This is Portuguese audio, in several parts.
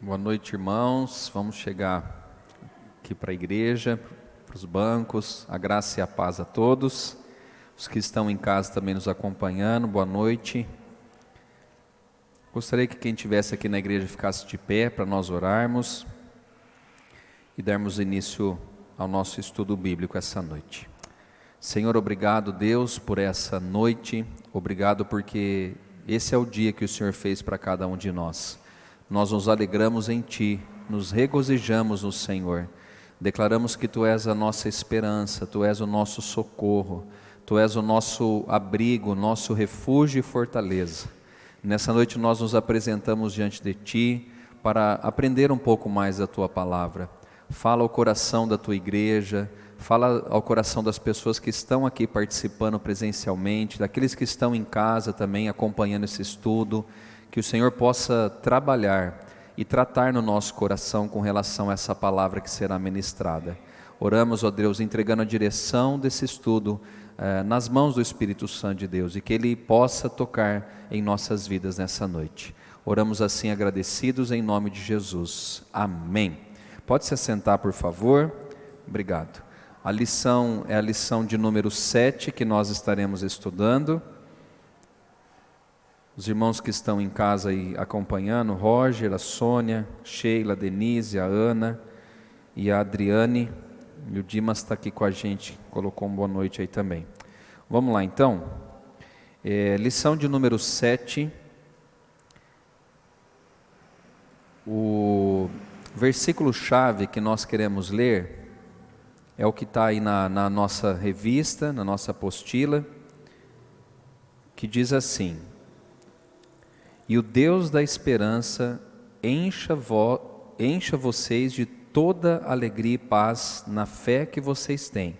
Boa noite, irmãos. Vamos chegar aqui para a igreja, para os bancos. A graça e a paz a todos. Os que estão em casa também nos acompanhando, boa noite. Gostaria que quem estivesse aqui na igreja ficasse de pé para nós orarmos e darmos início ao nosso estudo bíblico essa noite. Senhor, obrigado, Deus, por essa noite. Obrigado porque esse é o dia que o Senhor fez para cada um de nós. Nós nos alegramos em Ti, nos regozijamos no Senhor. Declaramos que Tu és a nossa esperança, Tu és o nosso socorro, Tu és o nosso abrigo, nosso refúgio e fortaleza. Nessa noite nós nos apresentamos diante de Ti para aprender um pouco mais da Tua palavra. Fala ao coração da Tua igreja, fala ao coração das pessoas que estão aqui participando presencialmente, daqueles que estão em casa também acompanhando esse estudo. Que o Senhor possa trabalhar e tratar no nosso coração com relação a essa palavra que será ministrada. Oramos, ó Deus, entregando a direção desse estudo nas mãos do Espírito Santo de Deus e que Ele possa tocar em nossas vidas nessa noite. Oramos assim agradecidos em nome de Jesus. Amém. Pode se assentar, por favor. Obrigado. A lição é a lição de número 7 que nós estaremos estudando. Os irmãos que estão em casa aí acompanhando, Roger, a Sônia, Sheila, a Denise, a Ana e a Adriane, e o Dimas está aqui com a gente, colocou uma boa noite aí também. Vamos lá então, lição de número 7, o versículo-chave que nós queremos ler é o que está aí na nossa revista, na nossa apostila, que diz assim: E o Deus da esperança encha vocês de toda alegria e paz na fé que vocês têm,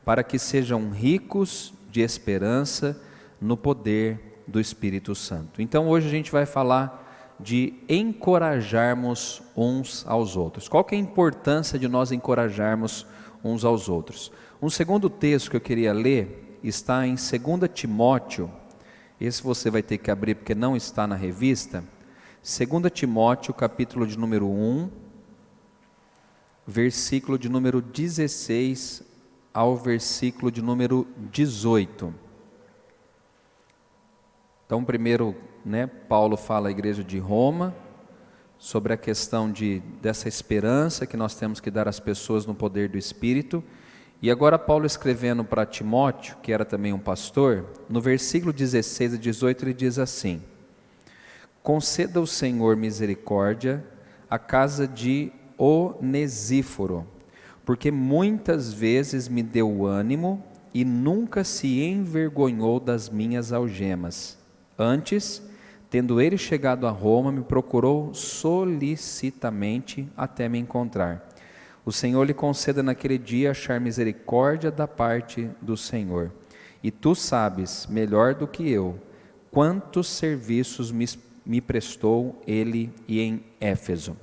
para que sejam ricos de esperança no poder do Espírito Santo. Então hoje a gente vai falar de encorajarmos uns aos outros. Qual que é a importância de nós encorajarmos uns aos outros? Um segundo texto que eu queria ler está em 2 Timóteo. Esse você vai ter que abrir porque não está na revista. 2 Timóteo, capítulo de número 1, versículo de número 16 ao versículo de número 18. Então, primeiro, Paulo fala à igreja de Roma sobre a questão dessa esperança que nós temos que dar às pessoas no poder do Espírito. E agora Paulo escrevendo para Timóteo, que era também um pastor, no versículo 16 e 18 ele diz assim: Conceda o Senhor misericórdia à casa de Onesíforo, porque muitas vezes me deu ânimo e nunca se envergonhou das minhas algemas. Antes, tendo ele chegado a Roma, me procurou solicitamente até me encontrar. O Senhor lhe conceda naquele dia achar misericórdia da parte do Senhor. E tu sabes, melhor do que eu, quantos serviços me prestou ele e em Éfeso.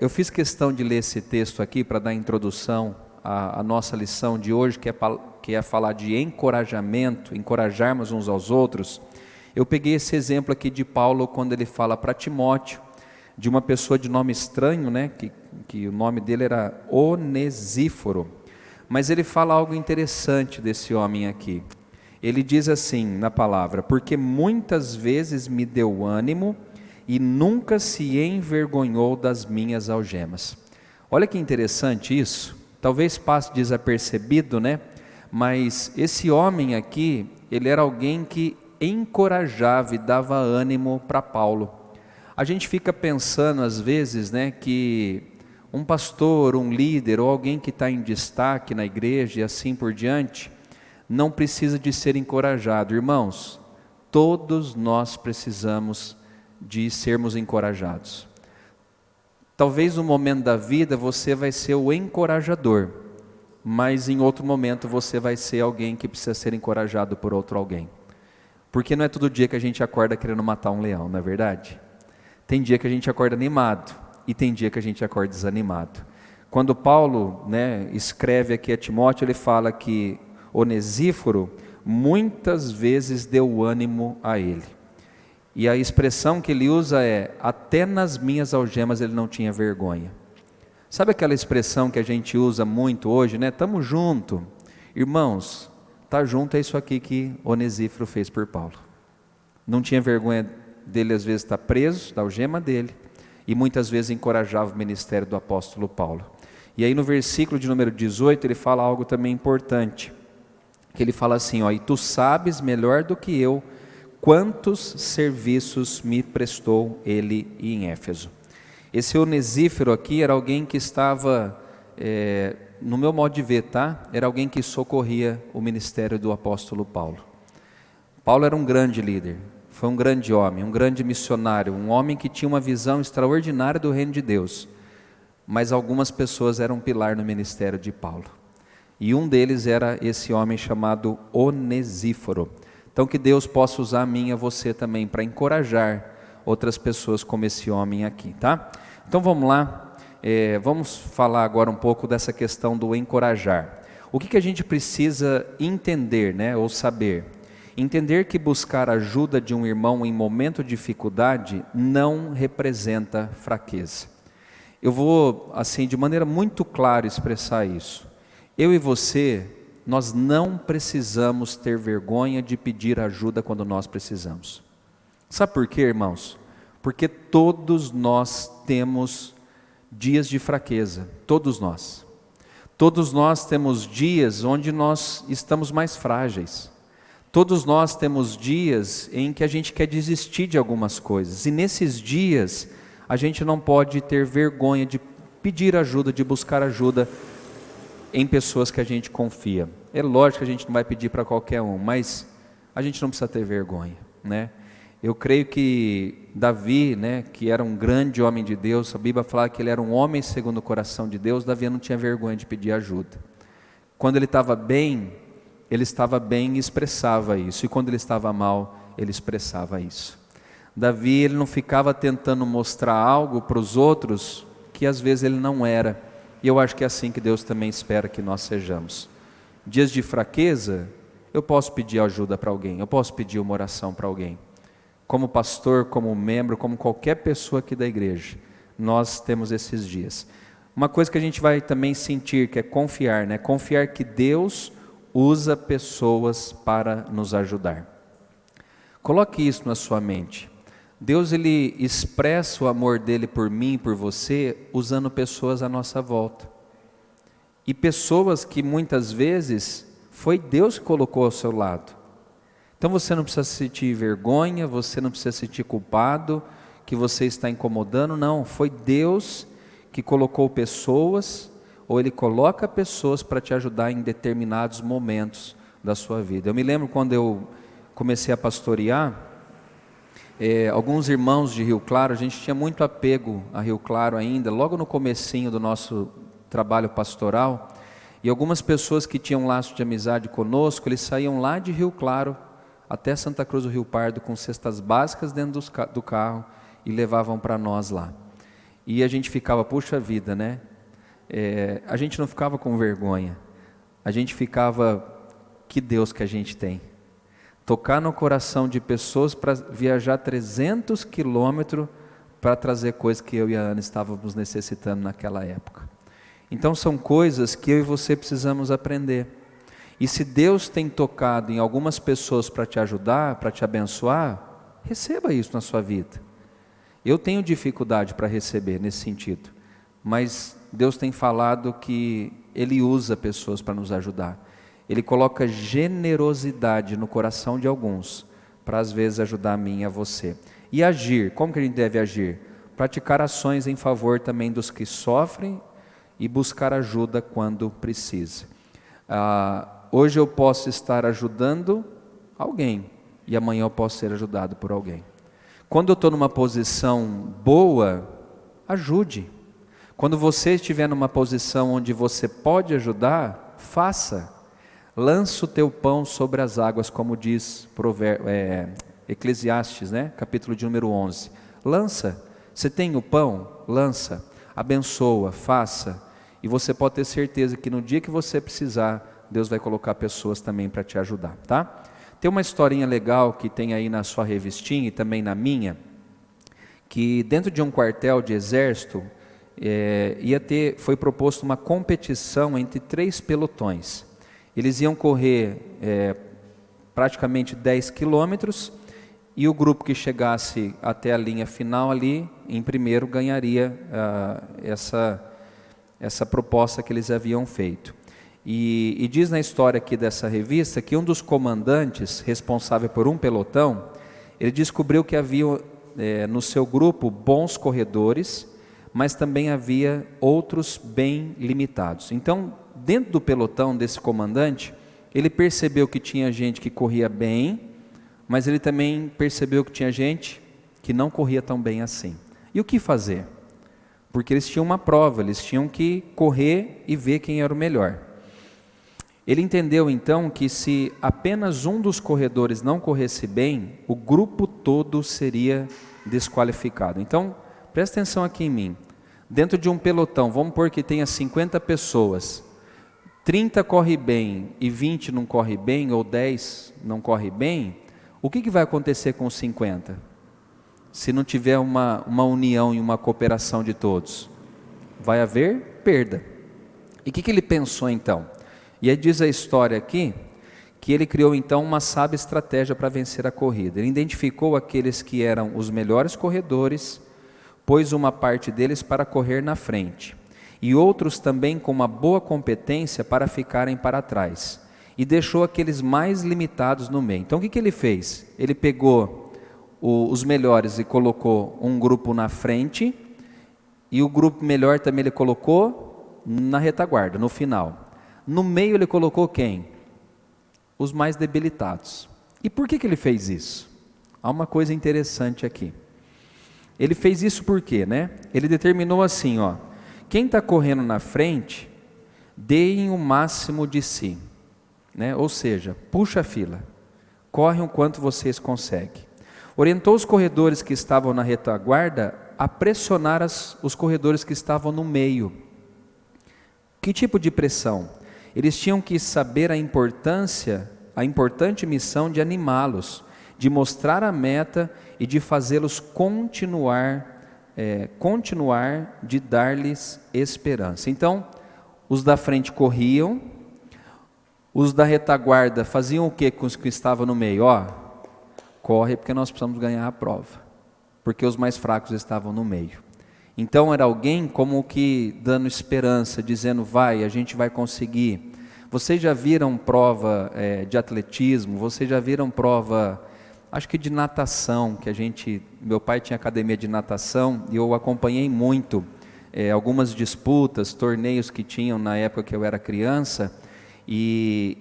Eu fiz questão de ler esse texto aqui para dar introdução à nossa lição de hoje, que é falar de encorajamento, encorajarmos uns aos outros. Eu peguei esse exemplo aqui de Paulo quando ele fala para Timóteo, de uma pessoa de nome estranho, que o nome dele era Onesíforo, mas ele fala algo interessante desse homem aqui. Ele diz assim na palavra: porque muitas vezes me deu ânimo e nunca se envergonhou das minhas algemas. Olha que interessante isso, talvez passe desapercebido, mas esse homem aqui, ele era alguém que encorajava e dava ânimo para Paulo. A gente fica pensando às vezes, que um pastor, um líder ou alguém que está em destaque na igreja e assim por diante, não precisa de ser encorajado. Irmãos, todos nós precisamos de sermos encorajados. Talvez no momento da vida você vai ser o encorajador, mas em outro momento você vai ser alguém que precisa ser encorajado por outro alguém. Porque não é todo dia que a gente acorda querendo matar um leão, não é verdade? Tem dia que a gente acorda animado e tem dia que a gente acorda desanimado. Quando Paulo escreve aqui a Timóteo, ele fala que Onesíforo muitas vezes deu ânimo a ele. E a expressão que ele usa é: até nas minhas algemas ele não tinha vergonha. Sabe aquela expressão que a gente usa muito hoje, né? Tamo junto. Irmãos, tá junto é isso aqui que Onesíforo fez por Paulo. Não tinha vergonha dele às vezes estar preso, da algema dele, e muitas vezes encorajava o ministério do apóstolo Paulo. E aí no versículo de número 18 ele fala algo também importante, que ele fala assim, ó: e tu sabes melhor do que eu quantos serviços me prestou ele em Éfeso. Esse Onesíforo aqui era alguém que estava, no meu modo de ver, tá? Era alguém que socorria o ministério do apóstolo Paulo. Paulo era um grande líder, foi um grande homem, um grande missionário, um homem que tinha uma visão extraordinária do reino de Deus. Mas algumas pessoas eram um pilar no ministério de Paulo. E um deles era esse homem chamado Onesíforo. Então que Deus possa usar a mim e a você também para encorajar outras pessoas como esse homem aqui, tá? Então vamos lá, vamos falar agora um pouco dessa questão do encorajar. O que a gente precisa entender, né, ou saber? Entender que buscar ajuda de um irmão em momento de dificuldade não representa fraqueza. Eu vou, assim, de maneira muito clara expressar isso. Eu e você, nós não precisamos ter vergonha de pedir ajuda quando nós precisamos. Sabe por quê, irmãos? Porque todos nós temos dias de fraqueza, todos nós. Todos nós temos dias onde nós estamos mais frágeis. Todos nós temos dias em que a gente quer desistir de algumas coisas. E nesses dias, a gente não pode ter vergonha de pedir ajuda, de buscar ajuda em pessoas que a gente confia. É lógico que a gente não vai pedir para qualquer um, mas a gente não precisa ter vergonha, né? Eu creio que Davi, né, que era um grande homem de Deus, a Bíblia fala que ele era um homem segundo o coração de Deus. Davi não tinha vergonha de pedir ajuda. Quando ele estava bem e expressava isso, e quando ele estava mal, ele expressava isso. Davi, ele não ficava tentando mostrar algo para os outros que às vezes ele não era, e eu acho que é assim que Deus também espera que nós sejamos. Dias de fraqueza, eu posso pedir ajuda para alguém, eu posso pedir uma oração para alguém. Como pastor, como membro, como qualquer pessoa aqui da igreja, nós temos esses dias. Uma coisa que a gente vai também sentir, que é confiar, né? Confiar que Deus usa pessoas para nos ajudar. Coloque isso na sua mente. Deus, ele expressa o amor dele por mim e por você usando pessoas à nossa volta. E pessoas que muitas vezes foi Deus que colocou ao seu lado. Então você não precisa sentir vergonha, você não precisa sentir culpado, que você está incomodando, não. Foi Deus que colocou pessoas, ou Ele coloca pessoas para te ajudar em determinados momentos da sua vida. Eu me lembro quando eu comecei a pastorear, alguns irmãos de Rio Claro, a gente tinha muito apego a Rio Claro ainda, logo no comecinho do nosso trabalho pastoral, e algumas pessoas que tinham laço de amizade conosco, eles saíam lá de Rio Claro até Santa Cruz do Rio Pardo com cestas básicas dentro do carro e levavam para nós lá. E a gente ficava, puxa vida, né? A gente não ficava com vergonha, a gente ficava, que Deus que a gente tem. Tocar no coração de pessoas para viajar 300 quilômetros para trazer coisas que eu e a Ana estávamos necessitando naquela época. Então são coisas que eu e você precisamos aprender. E se Deus tem tocado em algumas pessoas para te ajudar, para te abençoar, receba isso na sua vida. Eu tenho dificuldade para receber nesse sentido, mas Deus tem falado que Ele usa pessoas para nos ajudar. Ele coloca generosidade no coração de alguns, para às vezes ajudar a mim e a você. E agir, como que a gente deve agir? Praticar ações em favor também dos que sofrem e buscar ajuda quando precisa. Hoje eu posso estar ajudando alguém e amanhã eu posso ser ajudado por alguém. Quando eu estou numa posição boa, ajude. Quando você estiver numa posição onde você pode ajudar, faça. Lança o teu pão sobre as águas, como diz Eclesiastes, né? Capítulo de número 11. Lança. Você tem o pão? Lança. Abençoa, faça. E você pode ter certeza que no dia que você precisar, Deus vai colocar pessoas também para te ajudar, tá? Tem uma historinha legal que tem aí na sua revistinha e também na minha, que dentro de um quartel de exército foi proposto uma competição entre 3 pelotões. Eles iam correr praticamente 10 quilômetros e o grupo que chegasse até a linha final ali, em primeiro, ganharia essa proposta que eles haviam feito. E diz na história aqui dessa revista que um dos comandantes responsável por um pelotão, ele descobriu que havia no seu grupo bons corredores, mas também havia outros bem limitados. Então, dentro do pelotão desse comandante, ele percebeu que tinha gente que corria bem, mas ele também percebeu que tinha gente que não corria tão bem assim. E o que fazer? Porque eles tinham uma prova, eles tinham que correr e ver quem era o melhor. Ele entendeu então que se apenas um dos corredores não corresse bem, o grupo todo seria desqualificado. Então, presta atenção aqui em mim. Dentro de um pelotão, vamos pôr que tenha 50 pessoas, 30 corre bem e 20 não corre bem, ou 10 não corre bem, o que vai acontecer com os 50? Se não tiver uma união e uma cooperação de todos? Vai haver perda. E o que ele pensou então? E aí diz a história aqui, que ele criou então uma sábia estratégia para vencer a corrida. Ele identificou aqueles que eram os melhores corredores, pôs uma parte deles para correr na frente, e outros também com uma boa competência para ficarem para trás, e deixou aqueles mais limitados no meio. Então o que ele fez? Ele pegou os melhores e colocou um grupo na frente, e o grupo melhor também ele colocou na retaguarda, no final. No meio ele colocou quem? Os mais debilitados. E por que ele fez isso? Há uma coisa interessante aqui. Ele fez isso por quê, né? Ele determinou assim, quem está correndo na frente, deem o máximo de si, né? Ou seja, puxa a fila, corre o quanto vocês conseguem. Orientou os corredores que estavam na retaguarda a pressionar os corredores que estavam no meio. Que tipo de pressão? Eles tinham que saber a importante missão de animá-los, de mostrar a meta e de fazê-los continuar, de dar-lhes esperança. Então, os da frente corriam, os da retaguarda faziam o que com os que estavam no meio? Corre porque nós precisamos ganhar a prova, porque os mais fracos estavam no meio. Então era alguém como que dando esperança, dizendo vai, a gente vai conseguir. Vocês já viram prova de atletismo, vocês já viram prova, acho que de natação, meu pai tinha academia de natação e eu acompanhei muito algumas disputas, torneios que tinham na época que eu era criança, e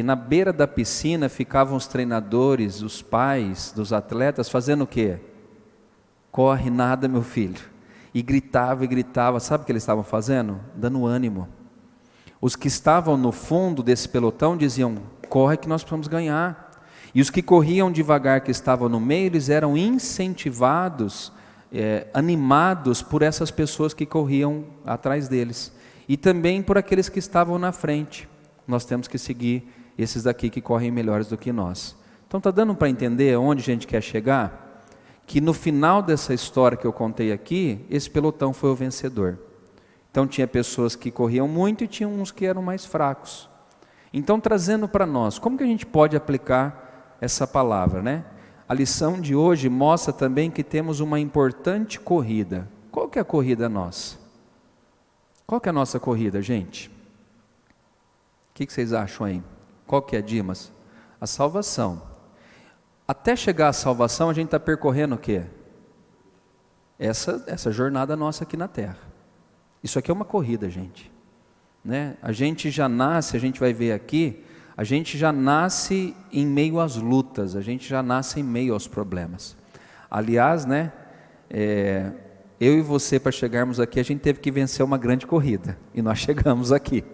na beira da piscina ficavam os treinadores, os pais dos atletas fazendo o quê? Corre, nada meu filho. E gritava, sabe o que eles estavam fazendo? Dando ânimo. Os que estavam no fundo desse pelotão diziam, corre que nós precisamos ganhar. E os que corriam devagar, que estavam no meio, eles eram incentivados, animados por essas pessoas que corriam atrás deles. E também por aqueles que estavam na frente. Nós temos que seguir esses daqui que correm melhores do que nós. Então está dando para entender onde a gente quer chegar? Que no final dessa história que eu contei aqui, esse pelotão foi o vencedor. Então tinha pessoas que corriam muito e tinha uns que eram mais fracos. Então trazendo para nós, como que a gente pode aplicar essa palavra, né? A lição de hoje mostra também que temos uma importante corrida. Qual que é a corrida nossa? Qual que é a nossa corrida, gente? O que vocês acham aí? Qual que é, Dimas? A salvação. Até chegar à salvação, a gente está percorrendo o quê? Essa jornada nossa aqui na Terra. Isso aqui é uma corrida, gente. Né? A gente já nasce, a gente vai ver aqui, a gente já nasce em meio às lutas, a gente já nasce em meio aos problemas. Aliás, né, eu e você, para chegarmos aqui, a gente teve que vencer uma grande corrida, e nós chegamos aqui.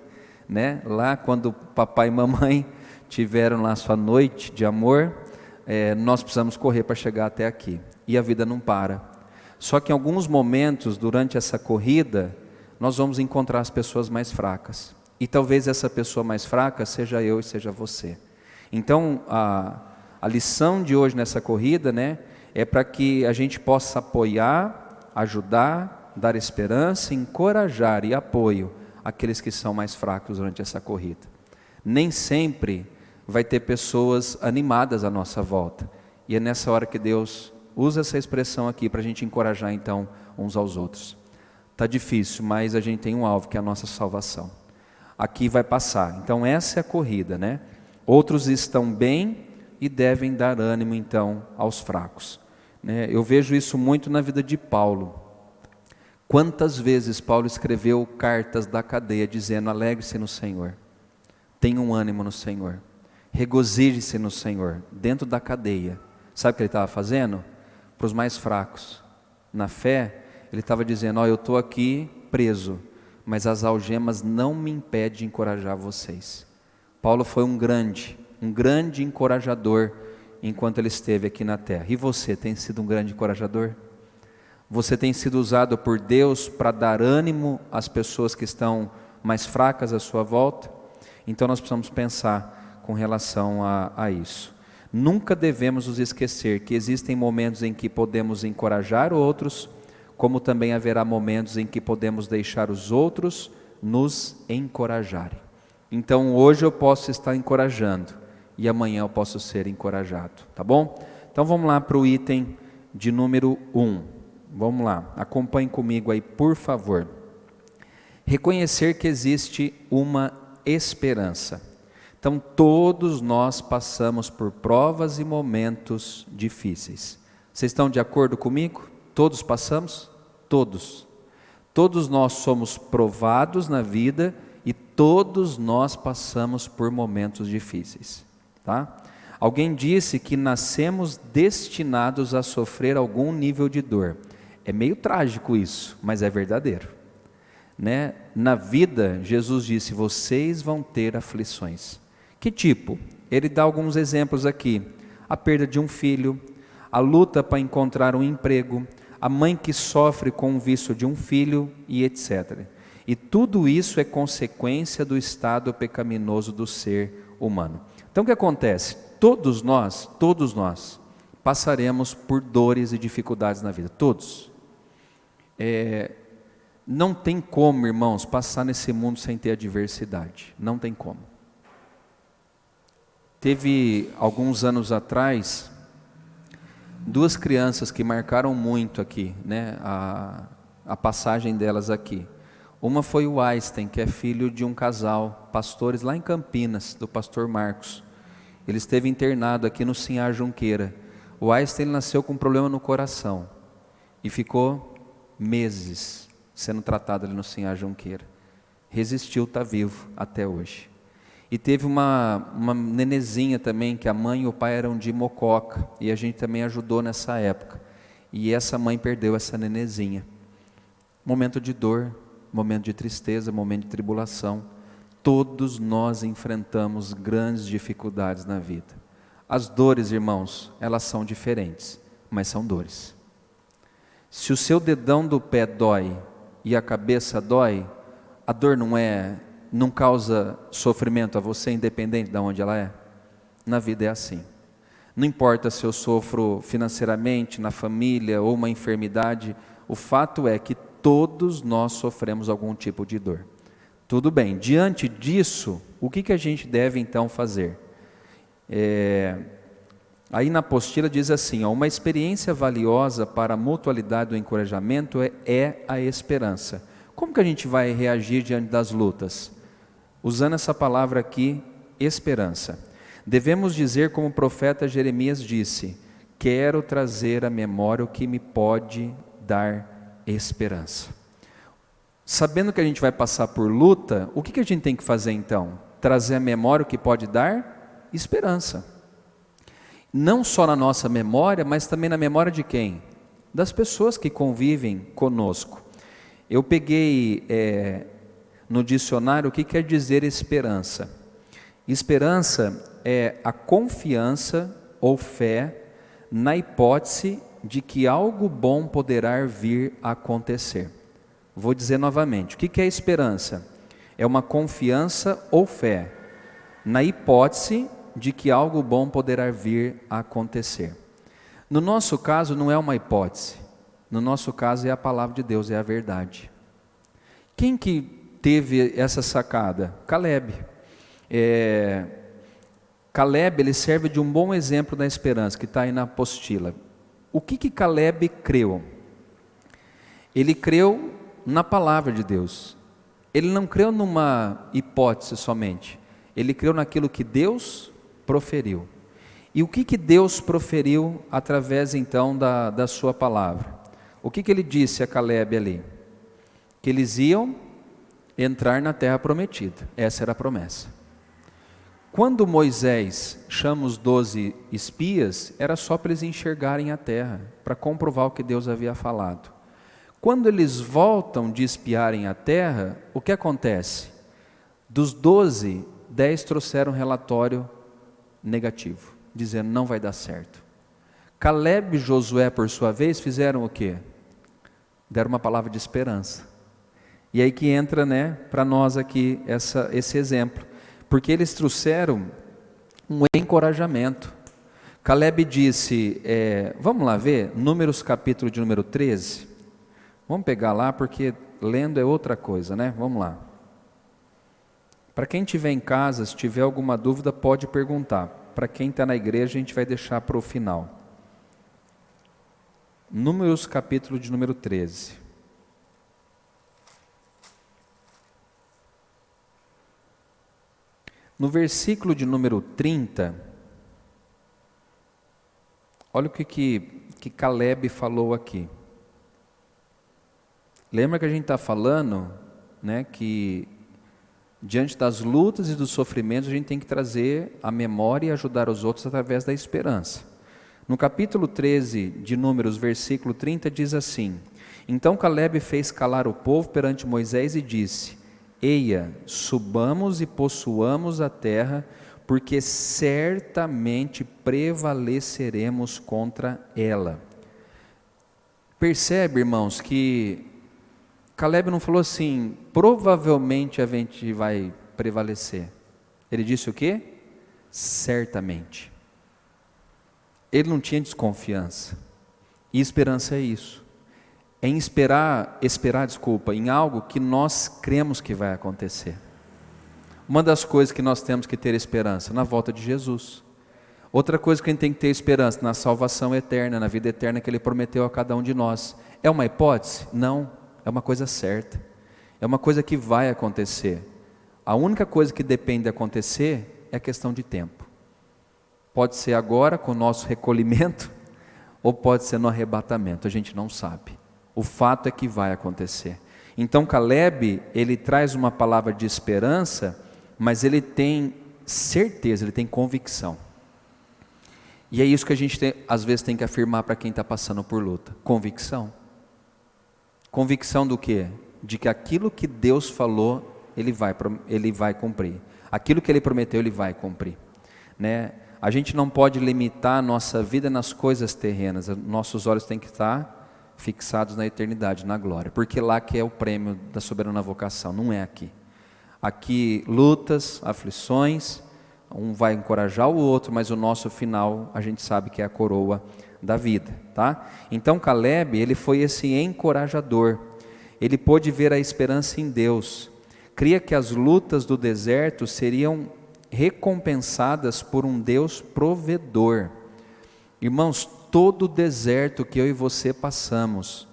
Né? Lá quando papai e mamãe tiveram lá sua noite de amor, nós precisamos correr para chegar até aqui, e a vida não para. Só que em alguns momentos durante essa corrida nós vamos encontrar as pessoas mais fracas, e talvez essa pessoa mais fraca seja eu e seja você. Então, a lição de hoje nessa corrida, né, é para que a gente possa apoiar, ajudar, dar esperança, encorajar e apoio àqueles que são mais fracos durante essa corrida. Nem sempre vai ter pessoas animadas à nossa volta. E é nessa hora que Deus usa essa expressão aqui para a gente encorajar então uns aos outros. Está difícil, mas a gente tem um alvo que é a nossa salvação. Aqui vai passar. Então essa é a corrida, né? Outros estão bem e devem dar ânimo então aos fracos. Eu vejo isso muito na vida de Paulo. Quantas vezes Paulo escreveu cartas da cadeia dizendo: alegre-se no Senhor, tenha um ânimo no Senhor, regozije-se no Senhor, dentro da cadeia. Sabe o que ele estava fazendo? Para os mais fracos. Na fé, ele estava dizendo: eu estou aqui preso, mas as algemas não me impedem de encorajar vocês. Paulo foi um grande encorajador enquanto ele esteve aqui na terra. E você tem sido um grande encorajador? Você tem sido usado por Deus para dar ânimo às pessoas que estão mais fracas à sua volta? Então nós precisamos pensar com relação a isso. Nunca devemos nos esquecer que existem momentos em que podemos encorajar outros, como também haverá momentos em que podemos deixar os outros nos encorajarem. Então hoje eu posso estar encorajando e amanhã eu posso ser encorajado, tá bom? Então vamos lá para o item de número 1. Vamos lá, acompanhe comigo aí, por favor. Reconhecer que existe uma esperança. Então todos nós passamos por provas e momentos difíceis. Vocês estão de acordo comigo? Todos passamos? Todos. Todos nós somos provados na vida e todos nós passamos por momentos difíceis, tá? Alguém disse que nascemos destinados a sofrer algum nível de dor. É meio trágico isso, mas é verdadeiro, né? Na vida, Jesus disse: vocês vão ter aflições. Que tipo? Ele dá alguns exemplos aqui: a perda de um filho, a luta para encontrar um emprego, a mãe que sofre com o vício de um filho e etc. E tudo isso é consequência do estado pecaminoso do ser humano. Então o que acontece? Todos nós passaremos por dores e dificuldades na vida, todos. Não tem como, irmãos, passar nesse mundo sem ter adversidade, não tem como. Teve alguns anos atrás, duas crianças que marcaram muito aqui, né, a passagem delas aqui. Uma foi o Einstein, que é filho de um casal, pastores lá em Campinas, do pastor Marcos. Ele esteve internado aqui no Sinhá Junqueira. O Einstein nasceu com um problema no coração e ficou meses sendo tratado ali no Sinhá Junqueira. Resistiu, está vivo até hoje. E teve uma nenezinha também, que a mãe e o pai eram de Mococa, e a gente também ajudou nessa época. E essa mãe perdeu essa nenezinha. Momento de dor, momento de tristeza, momento de tribulação. Todos nós enfrentamos grandes dificuldades na vida. As dores, irmãos, elas são diferentes, mas são dores. Se o seu dedão do pé dói e a cabeça dói, a dor não causa sofrimento a você, independente de onde ela é? Na vida é assim. Não importa se eu sofro financeiramente, na família ou uma enfermidade, o fato é que todos nós sofremos algum tipo de dor. Tudo bem, diante disso, o que a gente deve então fazer? Aí na apostila diz assim: uma experiência valiosa para a mutualidade do encorajamento é a esperança. Como que a gente vai reagir diante das lutas? Usando essa palavra aqui, esperança. Devemos dizer como o profeta Jeremias disse: quero trazer à memória o que me pode dar esperança. Sabendo que a gente vai passar por luta, o que a gente tem que fazer então? Trazer à memória o que pode dar esperança. Não só na nossa memória, mas também na memória de quem? Das pessoas que convivem conosco. Eu peguei no dicionário o que quer dizer esperança. Esperança é a confiança ou fé na hipótese de que algo bom poderá vir a acontecer. Vou dizer novamente, o que é esperança? É uma confiança ou fé na hipótese de que algo bom poderá vir a acontecer. No nosso caso não é uma hipótese, no nosso caso é a palavra de Deus, é a verdade. Quem que teve essa sacada? Caleb. Caleb, ele serve de um bom exemplo da esperança, que está aí na apostila. O que Caleb creu? Ele creu na palavra de Deus. Ele não creu numa hipótese somente. Ele creu naquilo que Deus proferiu. E o que Deus proferiu através então da sua palavra? O que ele disse a Caleb ali? Que eles iam entrar na terra prometida. Essa era a promessa. Quando Moisés chama os 12 espias, era só para eles enxergarem a terra, para comprovar o que Deus havia falado. Quando eles voltam de espiarem a terra, o que acontece? Dos 12, 10 trouxeram relatório negativo, dizendo não vai dar certo. Caleb e Josué, por sua vez, fizeram o quê? Deram uma palavra de esperança. E aí que entra, para nós aqui esse exemplo. Porque eles trouxeram um encorajamento. Caleb disse, vamos lá ver, Números capítulo de número 13. Vamos pegar lá, porque lendo é outra coisa, Vamos lá. Para quem estiver em casa, se tiver alguma dúvida, pode perguntar. Para quem está na igreja, a gente vai deixar para o final. Números capítulo de número 13. No versículo de número 30, olha o que Caleb falou aqui. Lembra que a gente está falando, que diante das lutas e dos sofrimentos a gente tem que trazer a memória e ajudar os outros através da esperança. No capítulo 13 de Números, versículo 30, diz assim: Então Caleb fez calar o povo perante Moisés e disse: Eia, subamos e possuamos a terra, porque certamente prevaleceremos contra ela. Percebe, irmãos, que Caleb não falou assim, provavelmente a gente vai prevalecer. Ele disse o quê? Certamente. Ele não tinha desconfiança. E esperança é isso. É em esperar em algo que nós cremos que vai acontecer. Uma das coisas que nós temos que ter esperança, na volta de Jesus. Outra coisa que a gente tem que ter esperança, na salvação eterna, na vida eterna que Ele prometeu a cada um de nós. É uma hipótese? Não, é uma coisa certa. É uma coisa que vai acontecer. A única coisa que depende de acontecer é a questão de tempo. Pode ser agora com o nosso recolhimento, ou pode ser no arrebatamento, a gente não sabe. O fato é que vai acontecer. Então Caleb, ele traz uma palavra de esperança, mas ele tem certeza, ele tem convicção. E é isso que a gente às vezes tem que afirmar para quem está passando por luta. Convicção. Convicção do quê? De que aquilo que Deus falou, Ele vai cumprir. Aquilo que Ele prometeu, Ele vai cumprir. A gente não pode limitar a nossa vida nas coisas terrenas. Nossos olhos têm que estar fixados na eternidade, na glória, porque lá que é o prêmio da soberana vocação, não é aqui. Aqui lutas, aflições, um vai encorajar o outro, mas o nosso final a gente sabe que é a coroa da vida, tá? Então Caleb, ele foi esse encorajador, ele pôde ver a esperança em Deus, cria que as lutas do deserto seriam recompensadas por um Deus provedor. Irmãos, todo deserto que eu e você passamos,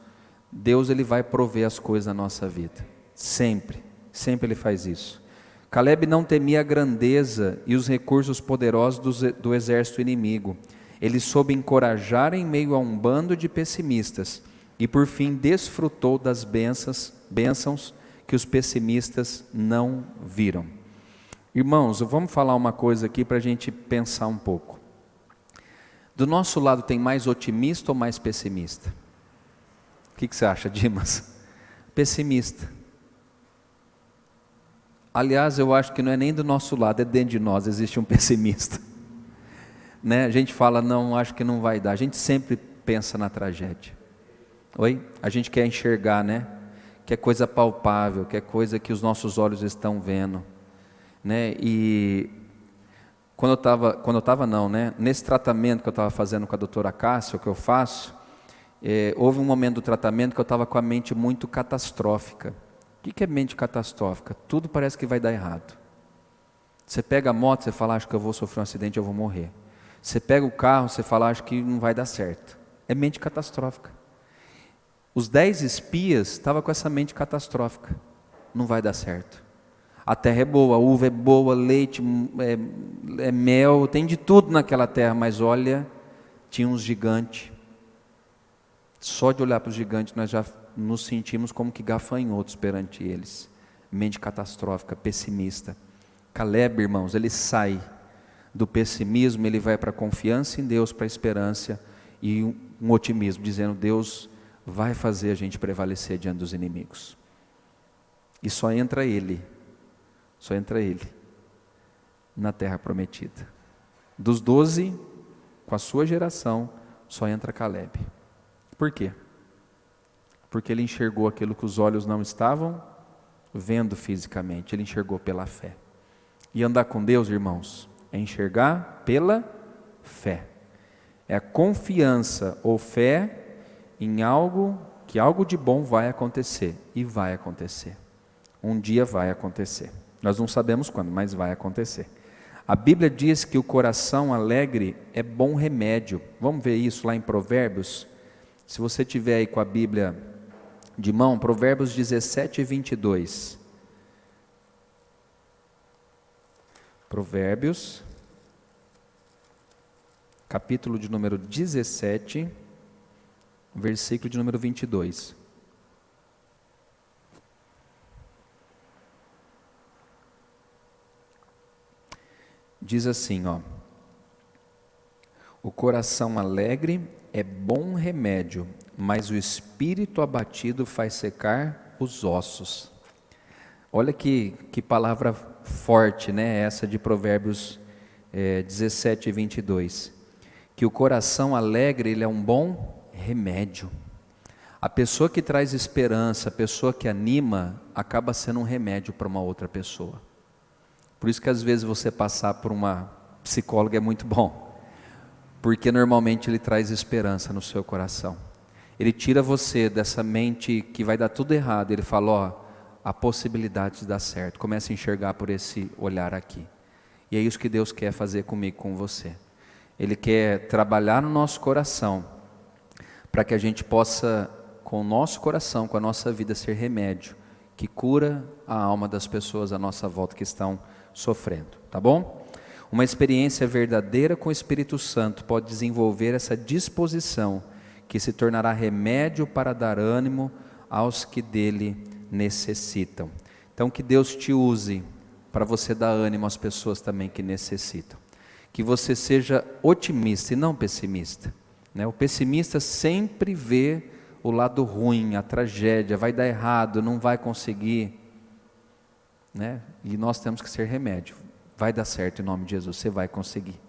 Deus ele vai prover as coisas na nossa vida, sempre Ele faz isso. Caleb não temia a grandeza e os recursos poderosos do exército inimigo, ele soube encorajar em meio a um bando de pessimistas, e por fim desfrutou das bênçãos que os pessimistas não viram. Irmãos, vamos falar uma coisa aqui para a gente pensar um pouco. Do nosso lado tem mais otimista ou mais pessimista? O que você acha, Dimas? Pessimista. Aliás, eu acho que não é nem do nosso lado, é dentro de nós, existe um pessimista. A gente fala, não, acho que não vai dar. A gente sempre pensa na tragédia. Oi? A gente quer enxergar, que é coisa palpável, que é coisa que os nossos olhos estão vendo. E quando eu estava não, né? Nesse tratamento que eu estava fazendo com a doutora Cássia, o que eu faço, houve um momento do tratamento que eu estava com a mente muito catastrófica. O que é mente catastrófica? Tudo parece que vai dar errado. Você pega a moto, você fala, acho que eu vou sofrer um acidente, eu vou morrer. Você pega o carro, você fala, acho que não vai dar certo. É mente catastrófica. Os 10 espias estavam com essa mente catastrófica. Não vai dar certo. A terra é boa, a uva é boa, leite, é mel, tem de tudo naquela terra, mas olha, tinha uns gigantes. Só de olhar para os gigantes nós já nos sentimos como que gafanhotos perante eles. Mente catastrófica, pessimista. Caleb, irmãos, ele sai do pessimismo, ele vai para a confiança em Deus, para a esperança e um otimismo, dizendo, Deus vai fazer a gente prevalecer diante dos inimigos. E só entra ele na terra prometida. Dos 12, com a sua geração, só entra Caleb. Por quê? Porque ele enxergou aquilo que os olhos não estavam vendo fisicamente, ele enxergou pela fé. E andar com Deus, irmãos, é enxergar pela fé. É a confiança ou fé em algo, que algo de bom vai acontecer, e vai acontecer. Um dia vai acontecer. Nós não sabemos quando, mas vai acontecer. A Bíblia diz que o coração alegre é bom remédio. Vamos ver isso lá em Provérbios? Se você tiver aí com a Bíblia de mão, Provérbios 17 e 22. Provérbios, capítulo de número 17, versículo de número 22. Diz assim, o coração alegre é bom remédio, mas o espírito abatido faz secar os ossos. Olha que palavra forte, né? Essa de Provérbios 17 e 22. Que o coração alegre, ele é um bom remédio. A pessoa que traz esperança, a pessoa que anima, acaba sendo um remédio para uma outra pessoa. Por isso que às vezes você passar por uma psicóloga é muito bom, porque normalmente ele traz esperança no seu coração. Ele tira você dessa mente que vai dar tudo errado, ele fala, a possibilidade de dar certo, comece a enxergar por esse olhar aqui. E é isso que Deus quer fazer comigo, com você. Ele quer trabalhar no nosso coração, para que a gente possa, com o nosso coração, com a nossa vida, ser remédio, que cura a alma das pessoas à nossa volta que estão sofrendo, tá bom? Uma experiência verdadeira com o Espírito Santo pode desenvolver essa disposição que se tornará remédio para dar ânimo aos que dele necessitam. Então que Deus te use para você dar ânimo às pessoas também que necessitam. Que você seja otimista e não pessimista, né? O pessimista sempre vê o lado ruim, a tragédia, vai dar errado, não vai conseguir, né? E nós temos que ser remédio. Vai dar certo em nome de Jesus, você vai conseguir.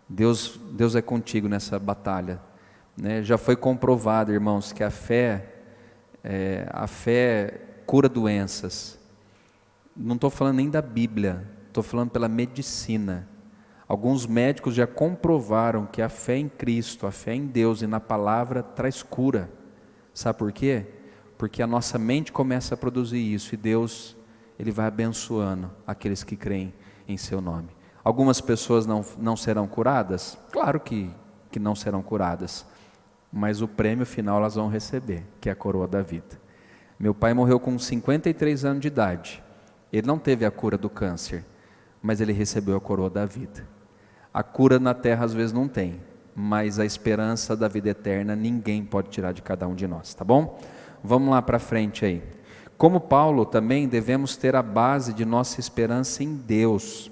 Deus é contigo nessa batalha, né? Já foi comprovado, irmãos, que a fé cura doenças. Não estou falando nem da Bíblia, estou falando pela medicina. Alguns médicos já comprovaram que a fé em Cristo, a fé em Deus e na palavra traz cura. Sabe por quê? Porque a nossa mente começa a produzir isso e Deus, Ele vai abençoando aqueles que creem em seu nome. Algumas pessoas não serão curadas? Claro que não serão curadas, mas o prêmio final elas vão receber, que é a coroa da vida. Meu pai morreu com 53 anos de idade. Ele não teve a cura do câncer, mas ele recebeu a coroa da vida. A cura na terra às vezes não tem, mas a esperança da vida eterna ninguém pode tirar de cada um de nós, tá bom? Vamos lá para frente aí. Como Paulo, também devemos ter a base de nossa esperança em Deus.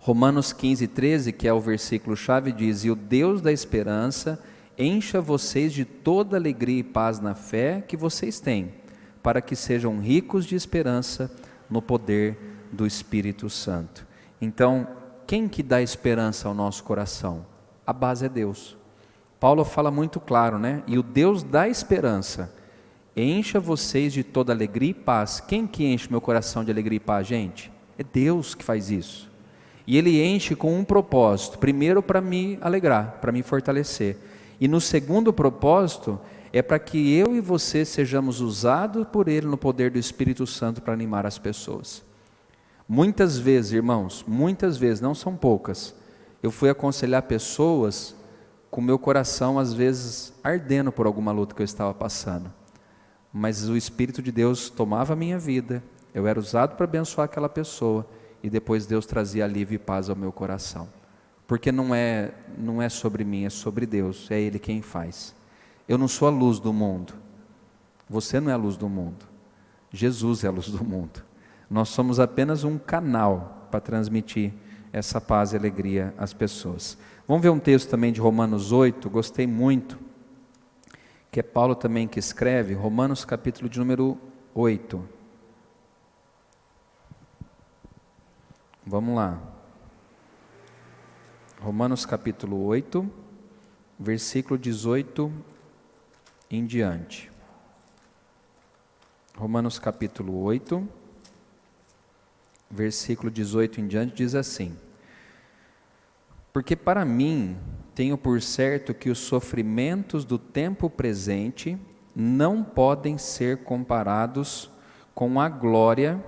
Romanos 15, 13, que é o versículo chave, diz: e o Deus da esperança encha vocês de toda alegria e paz na fé que vocês têm, para que sejam ricos de esperança no poder do Espírito Santo. Então, quem que dá esperança ao nosso coração? A base é Deus. Paulo fala muito claro, né? E o Deus da esperança encha vocês de toda alegria e paz. Quem que enche meu coração de alegria e paz, gente? É Deus que faz isso. E Ele enche com um propósito, primeiro para me alegrar, para me fortalecer. E no segundo propósito, é para que eu e você sejamos usados por Ele no poder do Espírito Santo para animar as pessoas. Muitas vezes, irmãos, muitas vezes, não são poucas, eu fui aconselhar pessoas com meu coração às vezes ardendo por alguma luta que eu estava passando. Mas o Espírito de Deus tomava a minha vida, eu era usado para abençoar aquela pessoa, e depois Deus trazia alívio e paz ao meu coração. Porque não é sobre mim, é sobre Deus, é Ele quem faz. Eu não sou a luz do mundo, você não é a luz do mundo, Jesus é a luz do mundo. Nós somos apenas um canal para transmitir essa paz e alegria às pessoas. Vamos ver um texto também de Romanos 8, gostei muito, que é Paulo também que escreve, Romanos capítulo de número 8. Vamos lá. Romanos capítulo 8, versículo 18 em diante. Romanos capítulo 8, versículo 18 em diante diz assim: porque para mim tenho por certo que os sofrimentos do tempo presente não podem ser comparados com a glória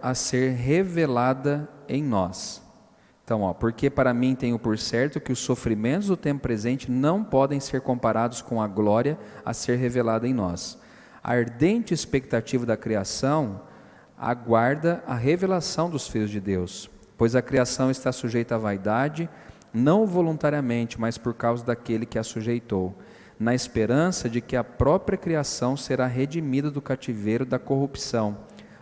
a ser revelada em nós. Então, porque para mim tenho por certo que os sofrimentos do tempo presente não podem ser comparados com a glória a ser revelada em nós. A ardente expectativa da criação aguarda a revelação dos filhos de Deus, pois a criação está sujeita à vaidade, não voluntariamente, mas por causa daquele que a sujeitou, na esperança de que a própria criação será redimida do cativeiro da corrupção,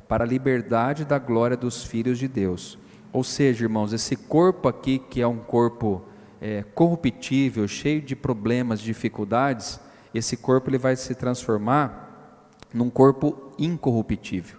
para a liberdade da glória dos filhos de Deus. Ou seja, irmãos, esse corpo aqui, que é um corpo corruptível, cheio de problemas, dificuldades, esse corpo ele vai se transformar num corpo incorruptível.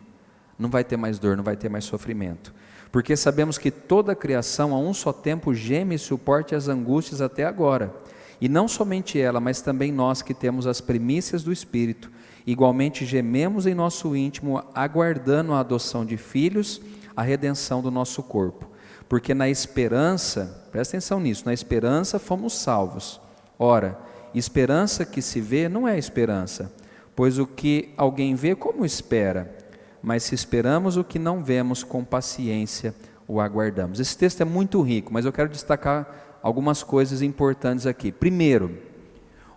Não vai ter mais dor, não vai ter mais sofrimento. Porque sabemos que toda a criação a um só tempo geme e suporte as angústias até agora. E não somente ela, mas também nós que temos as primícias do Espírito, igualmente gememos em nosso íntimo, aguardando a adoção de filhos, a redenção do nosso corpo. Porque na esperança, presta atenção nisso, na esperança fomos salvos. Ora, esperança que se vê não é esperança, pois o que alguém vê, como espera? Mas se esperamos o que não vemos, com paciência o aguardamos. Esse texto é muito rico, mas eu quero destacar algumas coisas importantes aqui. Primeiro,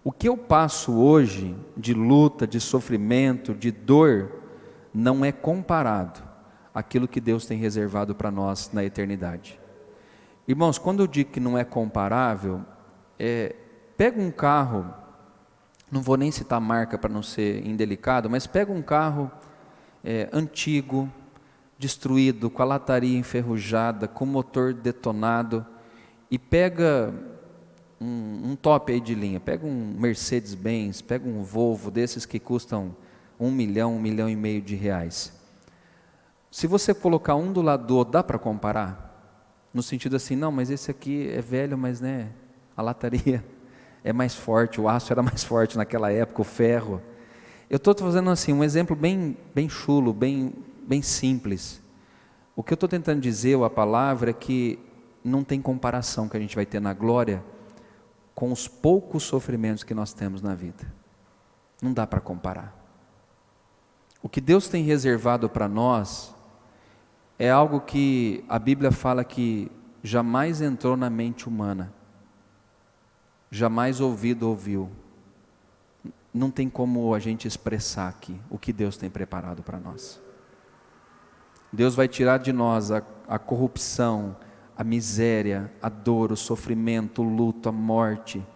o que eu passo hoje de luta, de sofrimento, de dor, não é comparado àquilo que Deus tem reservado para nós na eternidade. Irmãos, quando eu digo que não é comparável, pega um carro, não vou nem citar marca para não ser indelicado, mas pega um carro antigo, destruído, com a lataria enferrujada, com o motor detonado, e pega um top aí de linha, pega um Mercedes-Benz, pega um Volvo desses que custam 1 milhão, 1,5 milhão de reais. Se você colocar um do lado do outro, dá para comparar? No sentido assim, não, mas esse aqui é velho, mas a lataria é mais forte, o aço era mais forte naquela época, o ferro. Eu estou fazendo assim, um exemplo bem chulo, bem simples. O que eu estou tentando dizer, a palavra, é que não tem comparação que a gente vai ter na glória com os poucos sofrimentos que nós temos na vida. Não dá para comparar. O que Deus tem reservado para nós é algo que a Bíblia fala que jamais entrou na mente humana, jamais ouvido ouviu. Não tem como a gente expressar aqui o que Deus tem preparado para nós. Deus vai tirar de nós a corrupção, a miséria, a dor, o sofrimento, o luto, a morte,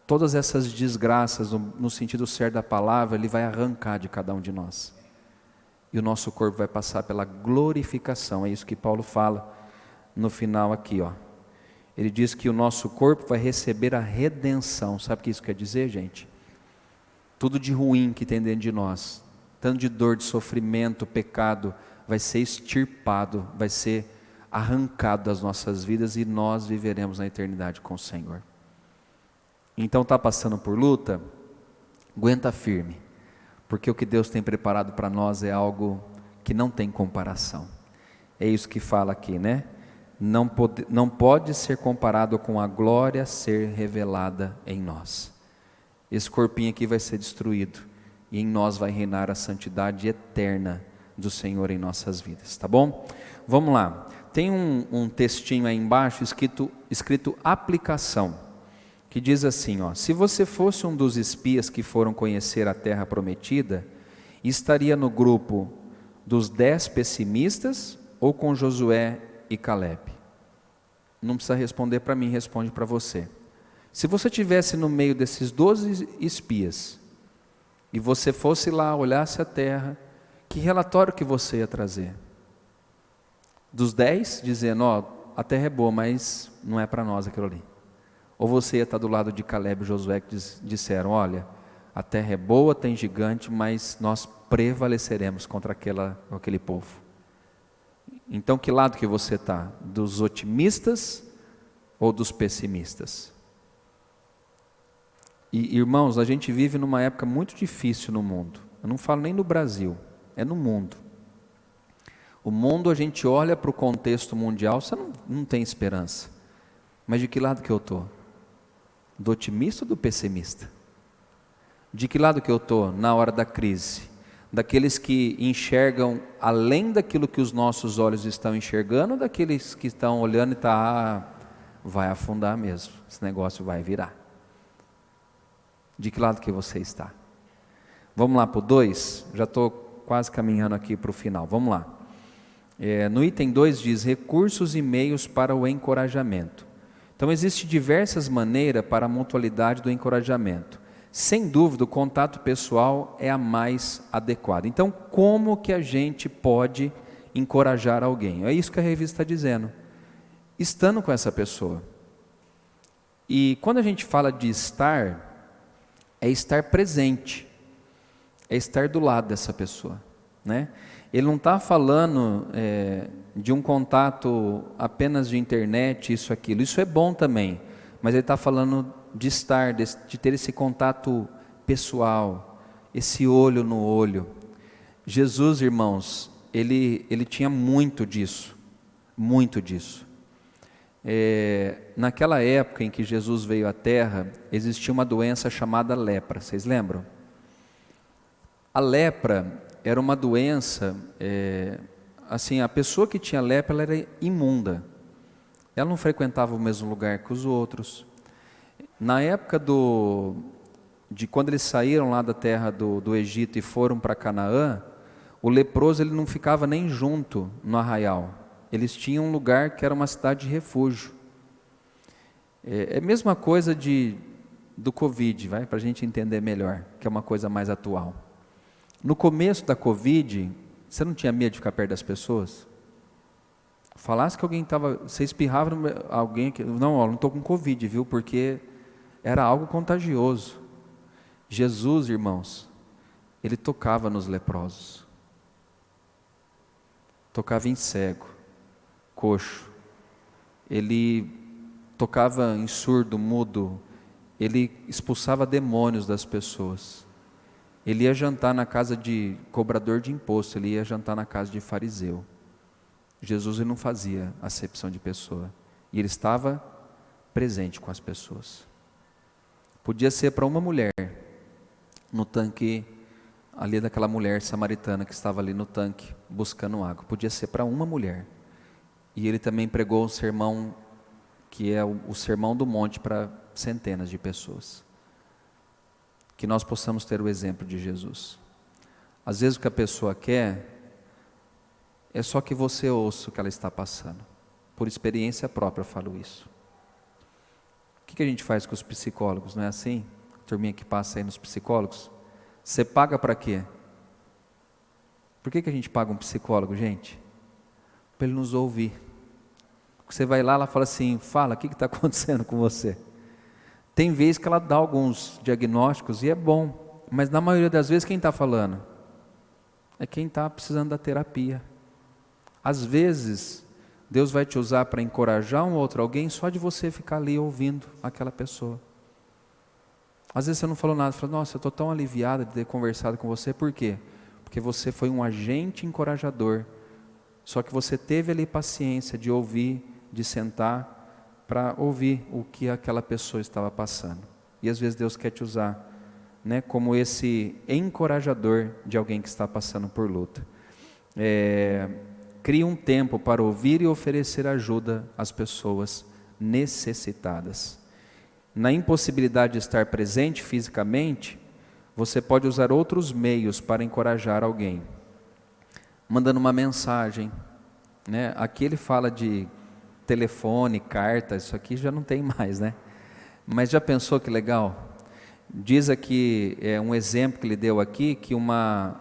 todas essas desgraças, no sentido certo da palavra, Ele vai arrancar de cada um de nós. E o nosso corpo vai passar pela glorificação, é isso que Paulo fala no final aqui, Ele diz que o nosso corpo vai receber a redenção. Sabe o que isso quer dizer, gente? Tudo de ruim que tem dentro de nós, tanto de dor, de sofrimento, pecado, vai ser extirpado, vai ser arrancado das nossas vidas, e nós viveremos na eternidade com o Senhor. Então está passando por luta? Aguenta firme, porque o que Deus tem preparado para nós é algo que não tem comparação. É isso que fala aqui, né? Não pode ser comparado com a glória ser revelada em nós. Esse corpinho aqui vai ser destruído e em nós vai reinar a santidade eterna do Senhor em nossas vidas, tá bom? Vamos lá. Tem um textinho aí embaixo escrito aplicação, que diz assim, ó: se você fosse um dos espias que foram conhecer a terra prometida, estaria no grupo dos 10 pessimistas ou com Josué e Caleb? Não precisa responder para mim, responde para você. Se você estivesse no meio desses 12 espias, e você fosse lá, olhasse a terra, que relatório que você ia trazer? Dos 10, dizendo, ó, a terra é boa, mas não é para nós aquilo ali. Ou você ia estar do lado de Caleb e Josué, que disseram, olha, a terra é boa, tem gigante, mas nós prevaleceremos contra aquele povo. Então, que lado que você está? Dos otimistas ou dos pessimistas? E, irmãos, a gente vive numa época muito difícil no mundo. Eu não falo nem no Brasil, é no mundo. O mundo, a gente olha para o contexto mundial, você não tem esperança. Mas de que lado que eu estou? Do otimista ou do pessimista? De que lado que eu estou na hora da crise? Daqueles que enxergam além daquilo que os nossos olhos estão enxergando, ou daqueles que estão olhando e vai afundar mesmo, esse negócio vai virar? De que lado que você está? Vamos lá para o 2, já estou quase caminhando aqui para o final, vamos lá. No item 2 diz, recursos e meios para o encorajamento. Então, existem diversas maneiras para a mutualidade do encorajamento. Sem dúvida, o contato pessoal é a mais adequada. Então, como que a gente pode encorajar alguém? É isso que a revista está dizendo. Estando com essa pessoa. E quando a gente fala de estar, é estar presente. É estar do lado dessa pessoa, né? Ele não está falando de um contato apenas de internet, isso, aquilo. Isso é bom também, mas ele está falando de estar, de ter esse contato pessoal, esse olho no olho. Jesus, irmãos, ele tinha muito disso, muito disso. Naquela época em que Jesus veio à Terra, existia uma doença chamada lepra, vocês lembram? A lepra era uma doença, assim, a pessoa que tinha lepra, ela era imunda. Ela não frequentava o mesmo lugar que os outros. Na época de quando eles saíram lá da terra do Egito e foram para Canaã, o leproso ele não ficava nem junto no arraial. Eles tinham um lugar que era uma cidade de refúgio. É a mesma coisa do Covid, para a gente entender melhor, que é uma coisa mais atual. No começo da Covid, você não tinha medo de ficar perto das pessoas? Falasse que alguém estava, você espirrava alguém que, não estou com Covid, viu? Porque era algo contagioso. Jesus, irmãos, ele tocava nos leprosos, tocava em cego, coxo, ele tocava em surdo, mudo, ele expulsava demônios das pessoas. Ele ia jantar na casa de cobrador de imposto, ele ia jantar na casa de fariseu. Jesus ele não fazia acepção de pessoa, e ele estava presente com as pessoas. Podia ser para uma mulher, no tanque, ali daquela mulher samaritana que estava ali no tanque, buscando água. Podia ser para uma mulher. E ele também pregou um sermão, que é o Sermão do Monte, para centenas de pessoas. Que nós possamos ter o exemplo de Jesus. Às vezes o que a pessoa quer é só que você ouça o que ela está passando. Por experiência própria eu falo isso. O que a gente faz com os psicólogos, não é assim? A turminha que passa aí nos psicólogos. Você paga para quê? Por que a gente paga um psicólogo, gente? Para ele nos ouvir. Você vai lá, ela fala assim, fala, o que está acontecendo com você? Tem vezes que ela dá alguns diagnósticos e é bom, mas na maioria das vezes quem está falando? É quem está precisando da terapia. Às vezes, Deus vai te usar para encorajar um outro alguém só de você ficar ali ouvindo aquela pessoa. Às vezes você não falou nada, você falou, nossa, eu estou tão aliviada de ter conversado com você, por quê? Porque você foi um agente encorajador Só que você teve ali paciência de ouvir, de sentar para ouvir o que aquela pessoa estava passando. E às vezes Deus quer te usar, né, como esse encorajador de alguém que está passando por luta. Crie um tempo para ouvir e oferecer ajuda às pessoas necessitadas. Na impossibilidade de estar presente fisicamente, você pode usar outros meios para encorajar alguém. Mandando uma mensagem, né? Aqui ele fala de telefone, carta, isso aqui já não tem mais, né? Mas já pensou que legal? Diz aqui, um exemplo que ele deu aqui, que uma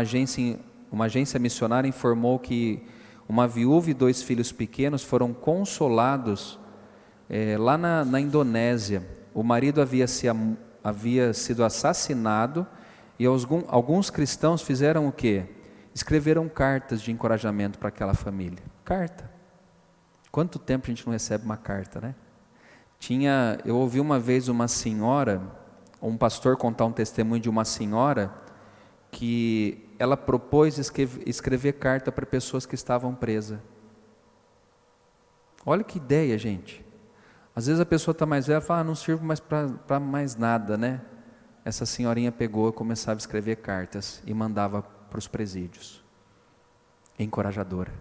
agência missionária informou que uma viúva e 2 filhos pequenos foram consolados lá na Indonésia. O marido havia sido assassinado e alguns cristãos fizeram o quê? Escreveram cartas de encorajamento para aquela família. Carta. Quanto tempo a gente não recebe uma carta, né? Eu ouvi uma vez uma senhora, um pastor contar um testemunho de uma senhora, que ela propôs escrever carta para pessoas que estavam presas. Olha que ideia, gente. Às vezes a pessoa está mais velha e fala, não sirvo mais para mais nada, né? Essa senhorinha pegou e começava a escrever cartas e mandava para os presídios. Encorajadora.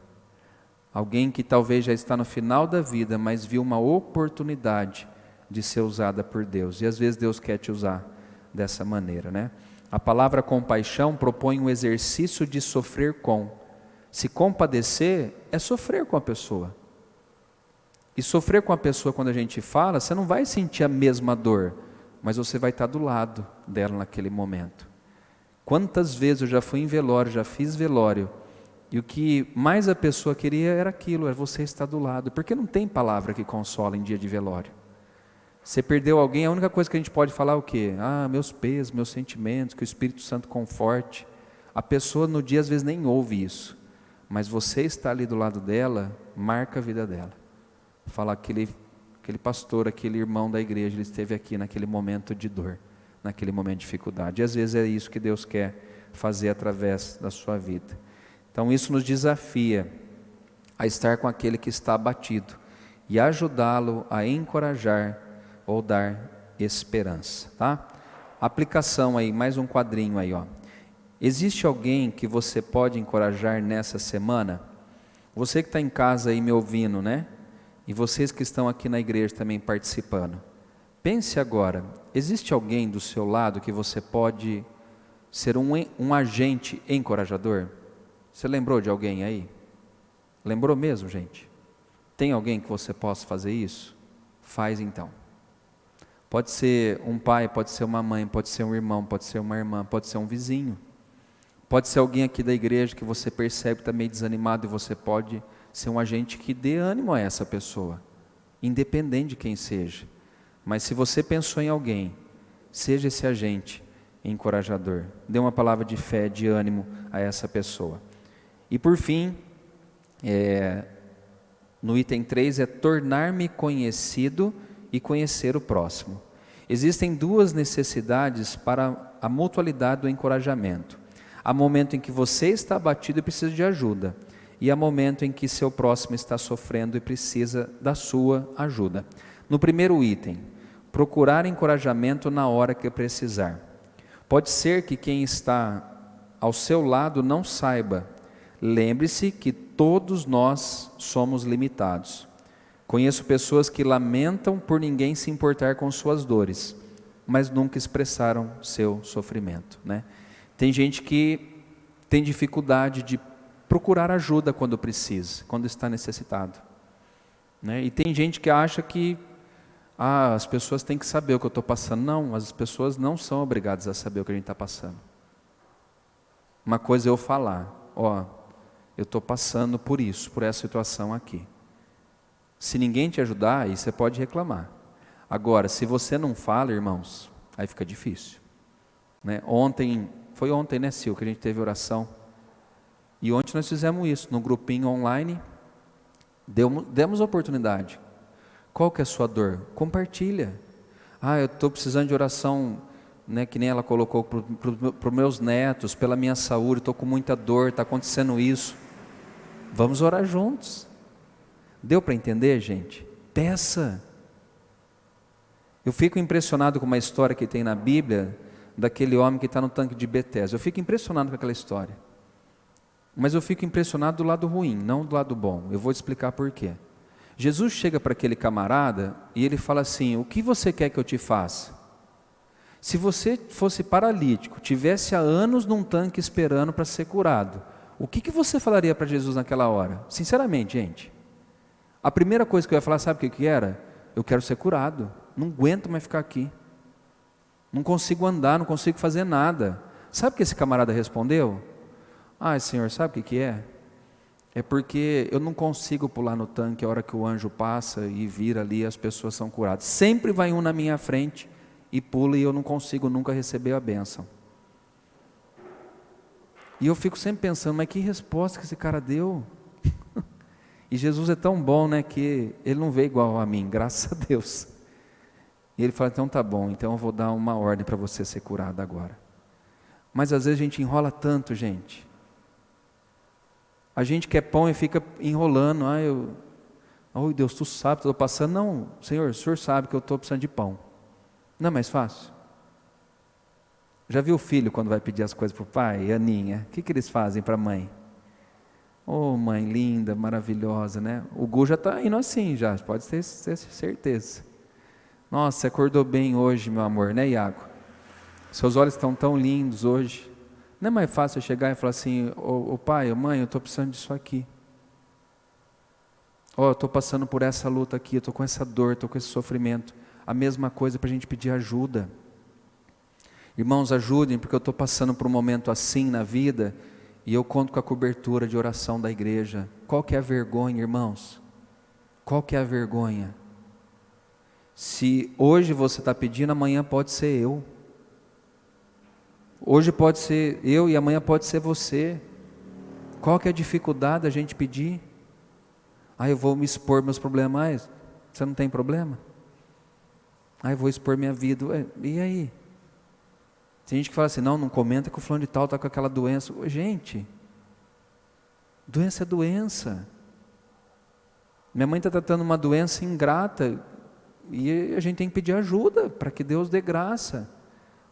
Alguém que talvez já está no final da vida, mas viu uma oportunidade de ser usada por Deus. E às vezes Deus quer te usar dessa maneira, né? A palavra compaixão propõe um exercício de sofrer com. Se compadecer é sofrer com a pessoa. E sofrer com a pessoa, quando a gente fala, você não vai sentir a mesma dor, mas você vai estar do lado dela naquele momento. Quantas vezes eu já fui em velório, já fiz velório, e o que mais a pessoa queria era aquilo, era você estar do lado, porque não tem palavra que consola em dia de velório. Você perdeu alguém, a única coisa que a gente pode falar é o quê? Meus pesos, meus sentimentos, que o Espírito Santo conforte. A pessoa no dia às vezes nem ouve isso, mas você estar ali do lado dela, marca a vida dela. Falar aquele pastor, aquele irmão da igreja, ele esteve aqui naquele momento de dor, naquele momento de dificuldade. E às vezes é isso que Deus quer fazer através da sua vida. Então isso nos desafia a estar com aquele que está abatido e ajudá-lo a encorajar ou dar esperança, tá? Aplicação aí, mais um quadrinho aí, ó. Existe alguém que você pode encorajar nessa semana? Você que está em casa aí me ouvindo, né? E vocês que estão aqui na igreja também participando. Pense agora, existe alguém do seu lado que você pode ser um agente encorajador? Você lembrou de alguém aí? Lembrou mesmo, gente? Tem alguém que você possa fazer isso? Faz então. Pode ser um pai, pode ser uma mãe, pode ser um irmão, pode ser uma irmã, pode ser um vizinho. Pode ser alguém aqui da igreja que você percebe que está meio desanimado e você pode ser um agente que dê ânimo a essa pessoa, independente de quem seja. Mas se você pensou em alguém, seja esse agente encorajador. Dê uma palavra de fé, de ânimo a essa pessoa. E por fim, no item 3 é tornar-me conhecido e conhecer o próximo. Existem 2 necessidades para a mutualidade do encorajamento. Há momento em que você está abatido e precisa de ajuda, e há momento em que seu próximo está sofrendo e precisa da sua ajuda. No primeiro item, procurar encorajamento na hora que precisar. Pode ser que quem está ao seu lado não saiba. Lembre-se que todos nós somos limitados. Conheço pessoas que lamentam por ninguém se importar com suas dores, mas nunca expressaram seu sofrimento, né? Tem gente que tem dificuldade de procurar ajuda quando precisa, quando está necessitado, né? E tem gente que acha que as pessoas têm que saber o que eu estou passando. Não, as pessoas não são obrigadas a saber o que a gente está passando. Uma coisa é eu falar, eu estou passando por isso, por essa situação aqui. Se ninguém te ajudar, aí você pode reclamar. Agora, se você não fala, irmãos, aí fica difícil, né? Foi ontem, né, Sil, que a gente teve oração. E ontem nós fizemos isso, no grupinho online, demos oportunidade. Qual que é a sua dor? Compartilha. Eu estou precisando de oração, né, que nem ela colocou, para os meus netos, pela minha saúde, estou com muita dor, está acontecendo isso. Vamos orar juntos. Deu para entender, gente? Peça. Eu fico impressionado com uma história que tem na Bíblia, daquele homem que está no tanque de Betesda. Eu fico impressionado com aquela história. Mas eu fico impressionado do lado ruim, não do lado bom. Eu vou te explicar por quê. Jesus chega para aquele camarada e ele fala assim: o que você quer que eu te faça? Se você fosse paralítico, tivesse há anos num tanque esperando para ser curado, o que você falaria para Jesus naquela hora? Sinceramente, gente. A primeira coisa que eu ia falar, sabe o que era? Eu quero ser curado, não aguento mais ficar aqui. Não consigo andar, não consigo fazer nada. Sabe o que esse camarada respondeu? Ah, Senhor, sabe o que é? É porque eu não consigo pular no tanque a hora que o anjo passa e vira ali, as pessoas são curadas. Sempre vai um na minha frente e pula e eu não consigo nunca receber a bênção. E eu fico sempre pensando, mas que resposta que esse cara deu? E Jesus é tão bom, né, que ele não vê igual a mim, graças a Deus. E ele fala, então tá bom, então eu vou dar uma ordem para você ser curado agora. Mas às vezes a gente enrola tanto, gente. A gente quer pão e fica enrolando. Oh Deus, tu sabe, estou passando. Não, Senhor, o Senhor sabe que eu estou precisando de pão. Não é mais fácil? Já viu o filho quando vai pedir as coisas para o pai? Aninha, o que eles fazem para a mãe? Oh, mãe linda, maravilhosa, né? O Gu já está indo assim, já, pode ter certeza. Nossa, você acordou bem hoje, meu amor, né, Iago? Seus olhos estão tão lindos hoje. Não é mais fácil eu chegar e falar assim, ô pai, ô mãe, eu estou precisando disso aqui. Eu estou passando por essa luta aqui, eu estou com essa dor, estou com esse sofrimento. A mesma coisa para a gente pedir ajuda. Irmãos, ajudem, porque eu estou passando por um momento assim na vida, e eu conto com a cobertura de oração da igreja. Qual que é a vergonha, irmãos? Qual que é a vergonha? Se hoje você está pedindo, amanhã pode ser eu. Hoje pode ser eu e amanhã pode ser você. Qual que é a dificuldade da gente pedir? Eu vou me expor meus problemas. Você não tem problema? Eu vou expor minha vida. E aí? Tem gente que fala assim, não comenta que o fulano de tal está com aquela doença. Gente, doença é doença. Minha mãe está tratando uma doença ingrata e a gente tem que pedir ajuda para que Deus dê graça.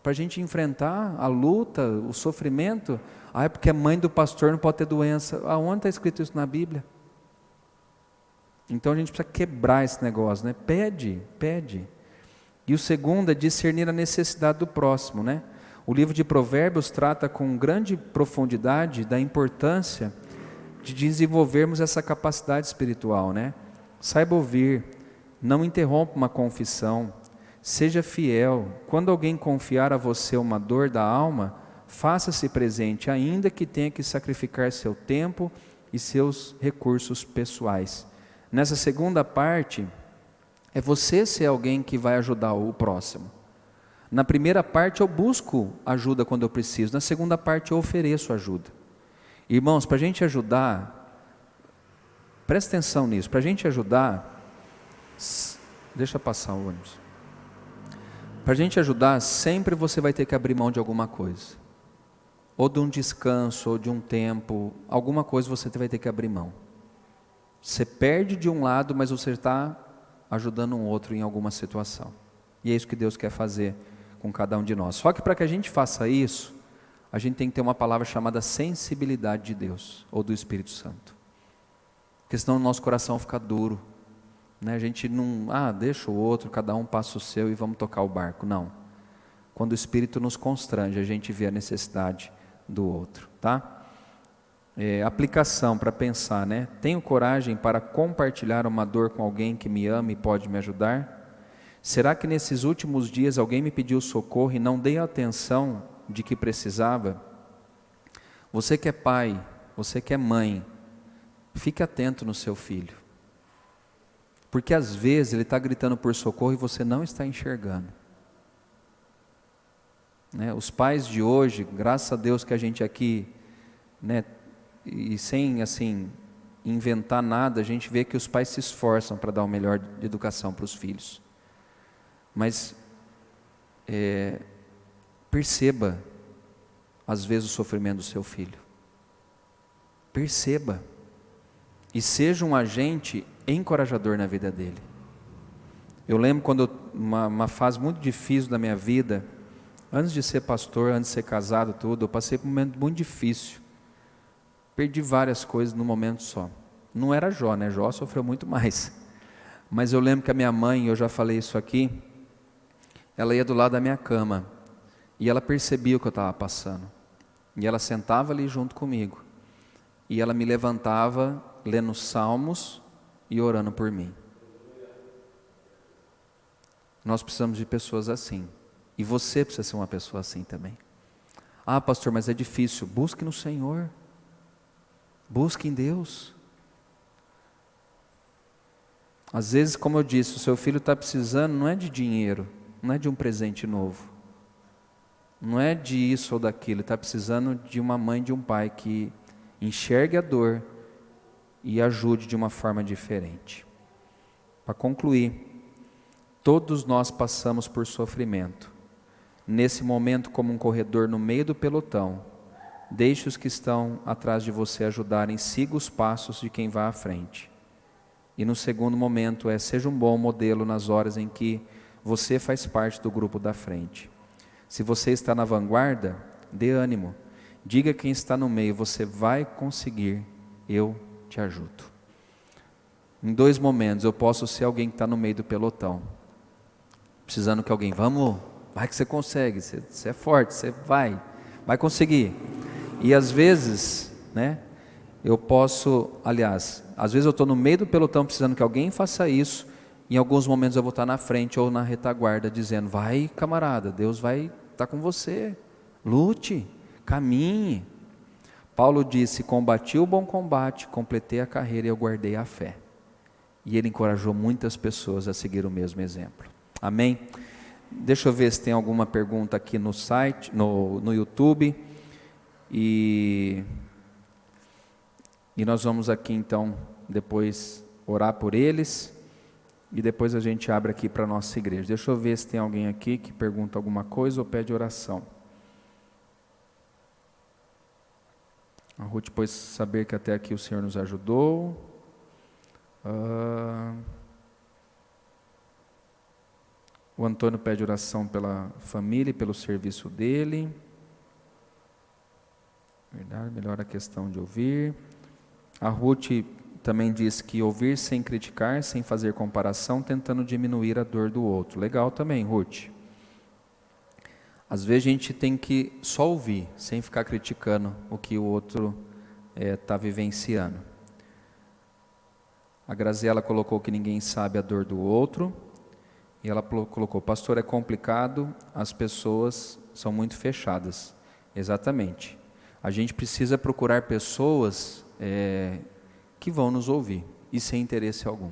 Para a gente enfrentar a luta, o sofrimento. É porque a mãe do pastor não pode ter doença. Aonde está escrito isso na Bíblia? Então a gente precisa quebrar esse negócio, né? Pede. E o segundo é discernir a necessidade do próximo, né? O livro de Provérbios trata com grande profundidade da importância de desenvolvermos essa capacidade espiritual, né? Saiba ouvir, não interrompa uma confissão, seja fiel. Quando alguém confiar a você uma dor da alma, faça-se presente, ainda que tenha que sacrificar seu tempo e seus recursos pessoais. Nessa segunda parte, é você ser alguém que vai ajudar o próximo. Na primeira parte eu busco ajuda quando eu preciso, na segunda parte eu ofereço ajuda. Irmãos, para a gente ajudar, presta atenção nisso, para a gente ajudar, deixa passar o ônibus. Para a gente ajudar, sempre você vai ter que abrir mão de alguma coisa. Ou de um descanso, ou de um tempo, alguma coisa você vai ter que abrir mão. Você perde de um lado, mas você está ajudando um outro em alguma situação. E é isso que Deus quer fazer com cada um de nós. Só que para que a gente faça isso, a gente tem que ter uma palavra chamada sensibilidade de Deus, ou do Espírito Santo. Porque senão o nosso coração fica duro. Né? A gente não, deixa o outro, cada um passa o seu e vamos tocar o barco. Não. Quando o Espírito nos constrange, a gente vê a necessidade do outro. Tá? Aplicação para pensar, né? Tenho coragem para compartilhar uma dor com alguém que me ama e pode me ajudar? Será que nesses últimos dias alguém me pediu socorro e não dei a atenção de que precisava? Você que é pai, você que é mãe, fique atento no seu filho. Porque às vezes ele está gritando por socorro e você não está enxergando. Né? Os pais de hoje, graças a Deus que a gente aqui, né, e sem assim inventar nada, a gente vê que os pais se esforçam para dar o melhor de educação para os filhos. Mas perceba às vezes o sofrimento do seu filho. Perceba. e seja um agente encorajador na vida dele. Eu lembro quando uma fase muito difícil da minha vida, antes de ser pastor, antes de ser casado, tudo, eu passei por um momento muito difícil. Perdi várias coisas num momento só. Não era Jó, né? Jó sofreu muito mais. Mas eu lembro que a minha mãe, eu já falei isso aqui, ela ia do lado da minha cama e ela percebia o que eu estava passando. E ela sentava ali junto comigo. E ela me levantava lendo salmos e orando por mim. Nós precisamos de pessoas assim. E você precisa ser uma pessoa assim também. Ah, pastor, mas é difícil. Busque no Senhor. Busque em Deus. Às vezes, como eu disse, o seu filho está precisando não é de dinheiro, não é de um presente novo, não é de isso ou daquilo, ele está precisando de uma mãe, de um pai que enxergue a dor e ajude de uma forma diferente. Para concluir, todos nós passamos por sofrimento. Nesse momento, como um corredor no meio do pelotão, deixe os que estão atrás de você ajudarem, siga os passos de quem vai à frente. E no segundo momento seja um bom modelo nas horas em que você faz parte do grupo da frente. Se você está na vanguarda, dê ânimo. Diga a quem está no meio, você vai conseguir, eu te ajudo. Em 2 momentos, eu posso ser alguém que está no meio do pelotão, precisando que alguém, vamos, vai que você consegue, você é forte, você vai conseguir. E às vezes, eu posso, às vezes eu estou no meio do pelotão precisando que alguém faça isso, em alguns momentos eu vou estar na frente ou na retaguarda dizendo, vai camarada, Deus vai estar com você, lute, caminhe. Paulo disse, combati o bom combate, completei a carreira e eu guardei a fé. E ele encorajou muitas pessoas a seguir o mesmo exemplo. Amém? Deixa eu ver se tem alguma pergunta aqui no site, no YouTube. E nós vamos aqui então, depois orar por eles. E depois a gente abre aqui para a nossa igreja. Deixa eu ver se tem alguém aqui que pergunta alguma coisa ou pede oração. A Ruth pôs saber que até aqui o Senhor nos ajudou. O Antônio pede oração pela família e pelo serviço dele. Verdade, melhor a questão de ouvir. A Ruth também diz que ouvir sem criticar, sem fazer comparação, tentando diminuir a dor do outro. Legal também, Ruth. Às vezes a gente tem que só ouvir, sem ficar criticando o que o outro está vivenciando. A Graziela colocou que ninguém sabe a dor do outro. E ela colocou, pastor, é complicado, as pessoas são muito fechadas. Exatamente. A gente precisa procurar pessoas que vão nos ouvir, e sem interesse algum.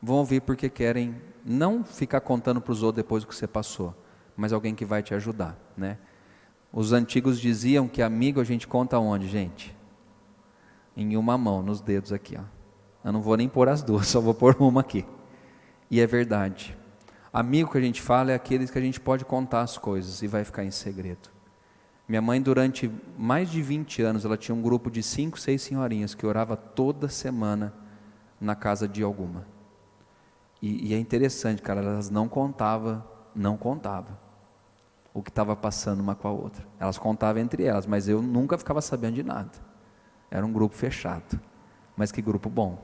Vão ouvir porque querem não ficar contando para os outros depois do que você passou, mas alguém que vai te ajudar. Os antigos diziam que amigo a gente conta onde, gente? Em uma mão, nos dedos aqui. Eu não vou nem pôr as duas, só vou pôr uma aqui. E é verdade. Amigo que a gente fala é aquele que a gente pode contar as coisas e vai ficar em segredo. Minha mãe, durante mais de 20 anos, ela tinha um grupo de 5, 6 senhorinhas que orava toda semana na casa de alguma. E é interessante, cara, elas não contavam o que estava passando uma com a outra. Elas contavam entre elas, mas eu nunca ficava sabendo de nada. Era um grupo fechado, mas que grupo bom,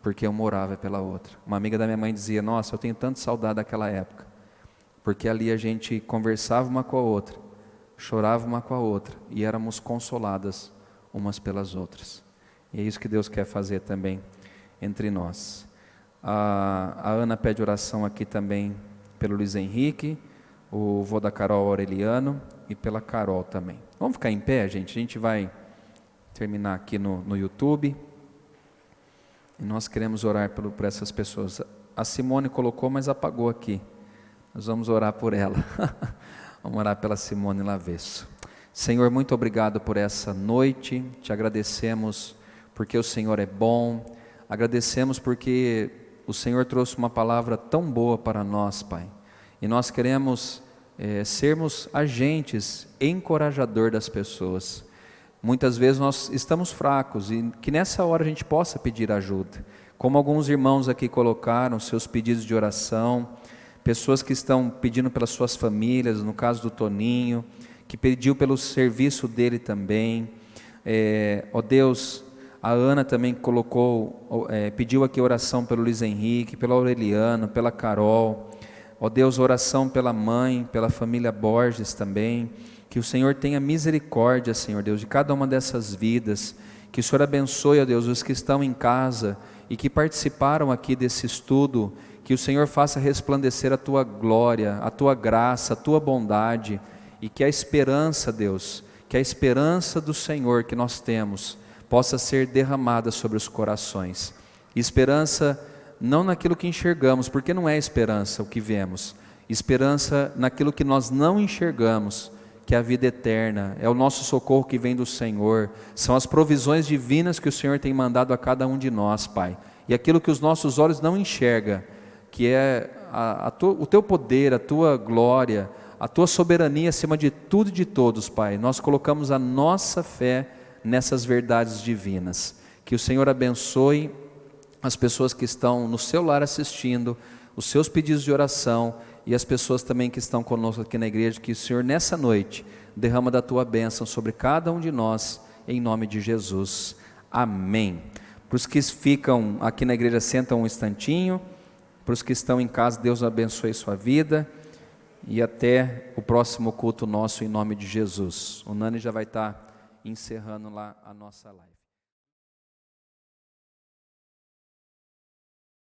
porque uma orava pela outra. Uma amiga da minha mãe dizia, nossa, eu tenho tanto saudade daquela época, porque ali a gente conversava uma com a outra, chorava uma com a outra e éramos consoladas umas pelas outras. E é isso que Deus quer fazer também entre nós. A Ana pede oração aqui também pelo Luiz Henrique, o vô da Carol Aureliano e pela Carol também. Vamos ficar em pé, gente? A gente vai terminar aqui no YouTube e nós queremos orar por essas pessoas. A Simone colocou, mas apagou aqui. Nós vamos orar por ela. Vamos orar pela Simone Lavesso. Senhor, muito obrigado por essa noite, te agradecemos porque o Senhor é bom, agradecemos porque o Senhor trouxe uma palavra tão boa para nós, Pai, e nós queremos sermos agentes encorajador das pessoas. Muitas vezes nós estamos fracos e que nessa hora a gente possa pedir ajuda. Como alguns irmãos aqui colocaram seus pedidos de oração, pessoas que estão pedindo pelas suas famílias, no caso do Toninho, que pediu pelo serviço dele também. Ó Deus, a Ana também colocou, pediu aqui oração pelo Luiz Henrique, pela Aureliana, pela Carol. Ó Deus, oração pela mãe, pela família Borges também. Que o Senhor tenha misericórdia, Senhor Deus, de cada uma dessas vidas. Que o Senhor abençoe, ó Deus, os que estão em casa e que participaram aqui desse estudo. Que o Senhor faça resplandecer a Tua glória, a Tua graça, a Tua bondade. E que a esperança, Deus, que a esperança do Senhor que nós temos possa ser derramada sobre os corações. Esperança não naquilo que enxergamos, porque não é esperança o que vemos. Esperança naquilo que nós não enxergamos, que é a vida eterna, é o nosso socorro que vem do Senhor, são as provisões divinas que o Senhor tem mandado a cada um de nós, Pai. E aquilo que os nossos olhos não enxergam, que é o Teu poder, a Tua glória, a Tua soberania acima de tudo e de todos, Pai. Nós colocamos a nossa fé nessas verdades divinas. Que o Senhor abençoe as pessoas que estão no seu lar assistindo, os seus pedidos de oração e as pessoas também que estão conosco aqui na igreja. Que o Senhor nessa noite derrama da Tua bênção sobre cada um de nós, em nome de Jesus. Amém. Para os que ficam aqui na igreja, sentam um instantinho. Para os que estão em casa, Deus abençoe sua vida. E até o próximo culto nosso, em nome de Jesus. O Nani já vai estar encerrando lá a nossa live.